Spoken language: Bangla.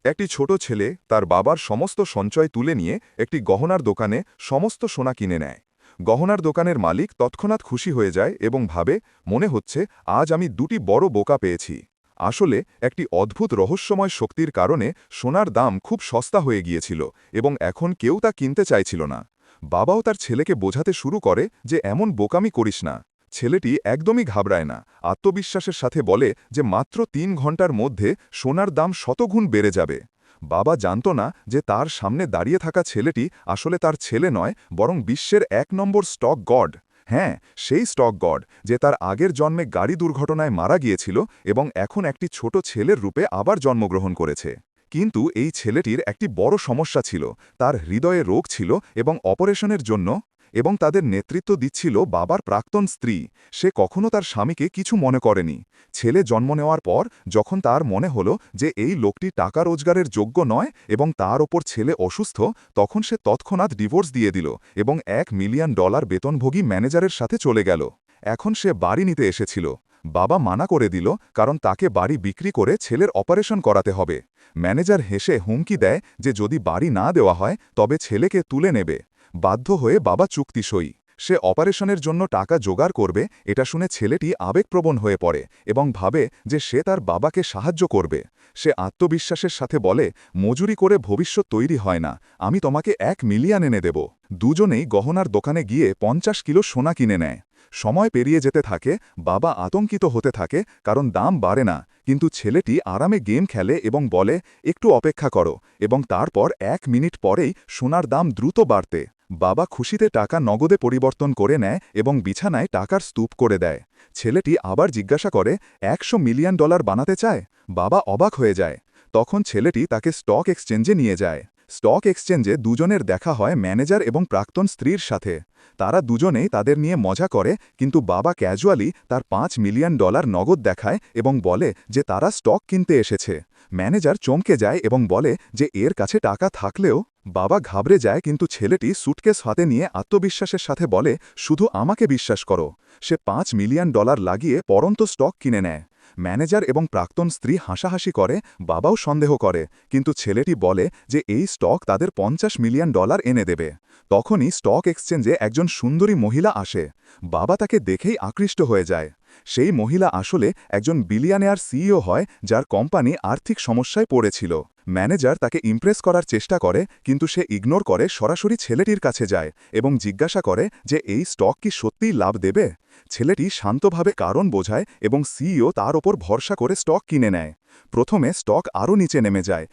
একটি ছোট ছেলে তার বাবার সমস্ত সঞ্চয় তুলে নিয়ে একটি গহনার দোকানে সমস্ত সোনা কিনে নেয়। গহনার দোকানের মালিক তৎক্ষণাৎ খুশি হয়ে যায় এবং ভাবে, মনে হচ্ছে আজ আমি দুটি বড় বোকা পেয়েছি। আসলে একটি অদ্ভুত রহস্যময় শক্তির কারণে সোনার দাম খুব সস্তা হয়ে গিয়েছিল এবং এখন কেউ তা কিনতে চাইছিল না। বাবাও তার ছেলেকে বোঝাতে শুরু করে যে এমন বোকামি করিস না। ছেলেটি একদমই ঘাবড়ায় না, আত্মবিশ্বাসের সাথে বলে যে মাত্র ৩ ঘন্টার মধ্যে সোনার দাম শতগুণ বেড়ে যাবে। বাবা জানত না যে তার সামনে দাঁড়িয়ে থাকা ছেলেটি আসলে তার ছেলে নয়, বরং বিশ্বের ১ নম্বর স্টক গড। হ্যাঁ, সেই স্টক গড যে তার আগের জন্মে গাড়ি দুর্ঘটনায় মারা গিয়েছিল এবং এখন একটি ছোট ছেলের রূপে আবার জন্মগ্রহণ করেছে। কিন্তু এই ছেলেটির একটি বড় সমস্যা ছিল, তার হৃদয়ে রোগ ছিল এবং অপারেশনের জন্য তাদের নেতৃত্ব দিচ্ছিল বাবার প্রাক্তন স্ত্রী। সে কখনো তার স্বামীকে কিছু মনে করেনি। ছেলে জন্ম নেওয়ার পর যখন তার মনে হলো যে এই লোকটি টাকা রোজগারের যোগ্য নয় এবং তার ওপর ছেলে অসুস্থ, তখন সে তৎক্ষণাৎ ডিভোর্স দিয়ে দিল এবং $১ মিলিয়ন বেতনভোগী ম্যানেজারের সাথে চলে গেল। এখন সে বাড়ি নিতে এসেছিল। বাবা মানা করে দিল, কারণ তাকে বাড়ি বিক্রি করে ছেলের অপারেশন করাতে হবে। ম্যানেজার হেসে হুমকি দেয় যে যদি বাড়ি না দেওয়া হয় তবে ছেলেকে তুলে নেবে। বাধ্য হয়ে বাবা চুক্তি সই। সে অপারেশনের জন্য টাকা জোগাড় করবে। এটা শুনে ছেলেটি আবেগপ্রবণ হয়ে পড়ে এবং ভাবে যে সে তার বাবাকে সাহায্য করবে। সে আত্মবিশ্বাসের সাথে বলে, মজুরি করে ভবিষ্যৎ তৈরি হয় না, আমি তোমাকে ১ মিলিয়ন এনে দেব। দুজনেই গহনার দোকানে গিয়ে ৫০ কিলো সোনা কিনে নেয়। সময় পেরিয়ে যেতে থাকে, বাবা আতঙ্কিত হতে থাকে কারণ দাম বাড়ে না, কিন্তু ছেলেটি আরামে গেম খেলে এবং বলে, একটু অপেক্ষা করো, এবং তারপর ১ মিনিট পরেই সোনার দাম দ্রুত বাড়তে। বাবা খুশিতে টাকা নগদে পরিবর্তন করে নেয় এবং বিছানায় টাকার স্তূপ করে দেয়। ছেলেটি আবার জিজ্ঞাসা করে, $১০০ মিলিয়ন বানাতে চায়? বাবা অবাক হয়ে যায়। তখন ছেলেটি তাকে স্টক এক্সচেঞ্জে নিয়ে যায়। স্টক এক্সচেঞ্জে দুজনের দেখা হয় ম্যানেজার এবং প্রাক্তন স্ত্রীর সাথে। তারা দুজনেই তাদের নিয়ে মজা করে, কিন্তু বাবা ক্যাজুয়ালি তার $৫ মিলিয়ন নগদ দেখায় এবং বলে যে তারা স্টক কিনতে এসেছে। ম্যানেজার চমকে যায় এবং বলে যে এর কাছে টাকা থাকলেও। বাবা ঘাবড়ে যায়, কিন্তু ছেলেটি সুটকেস হাতে নিয়ে আত্মবিশ্বাসের সাথে বলে, শুধু আমাকে বিশ্বাস করো। সে $৫ মিলিয়ন লাগিয়ে পরন্ত স্টক কিনে নেয়। ম্যানেজার এবং প্রাক্তন স্ত্রী হাসাহাসি করে, বাবাও সন্দেহ করে, কিন্তু ছেলেটি বলে যে এই স্টক তাদের $৫০ মিলিয়ন এনে দেবে। তখনই স্টক এক্সচেঞ্জে একজন সুন্দরী মহিলা আসে। বাবা তাকে দেখেই আকৃষ্ট হয়ে যায়। সেই মহিলা আসলে একজন বিলিয়নিয়ার সিইও হয়, যার কোম্পানি আর্থিক সমস্যায় পড়েছিল। ম্যানেজার তাকে ইমপ্রেস করার চেষ্টা করে, কিন্তু সে ইগনোর করে সরাসরি ছেলেটির কাছে যায় এবং জিজ্ঞাসা করে যে এই স্টক কি সত্যিই লাভ দেবে। ছেলেটি শান্তভাবে কারণ বোঝায় এবং সিইও তার ওপর ভরসা করে স্টক কিনে নেয়। প্রথমে স্টক আরও নিচে নেমে যায়,